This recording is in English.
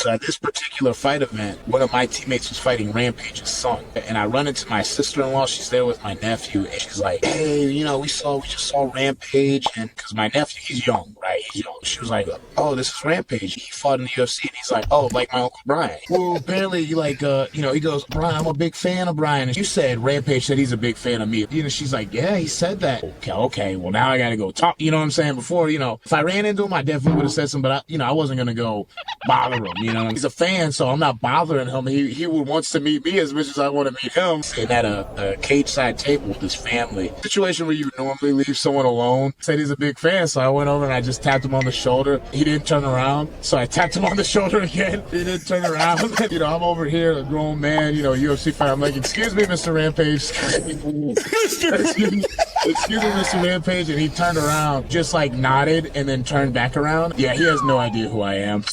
So at this particular fight event, one of my teammates was fighting Rampage's son. And I run into my sister-in-law. She's there with my nephew. And she's like, hey, you know, we just saw Rampage. And because my nephew, he's young, right? He's young. She was like, oh, this is Rampage. He fought in the UFC. And he's like, oh, like my Uncle Bryan. Well, apparently, like, you know, he goes, Bryan, I'm a big fan of Bryan. And you said Rampage said he's a big fan of me. You know, she's like, yeah, he said that. Okay. Well, now I got to go talk. You know what I'm saying? Before, you know, if I ran into him, I definitely would have said something. But, I wasn't going to go bother him. You know, he's a fan, so I'm not bothering him. He wants to meet me as much as I want to meet him. Sitting at a cage side table with his family. Situation where you normally leave someone alone. Said he's a big fan, so I went over and I just tapped him on the shoulder. He didn't turn around, so I tapped him on the shoulder again. He didn't turn around. You know, I'm over here, a grown man, you know, UFC fan. I'm like, excuse me, Mr. Rampage. Excuse me, Mr. Rampage. And he turned around, just like nodded, and then turned back around. Yeah, he has no idea who I am.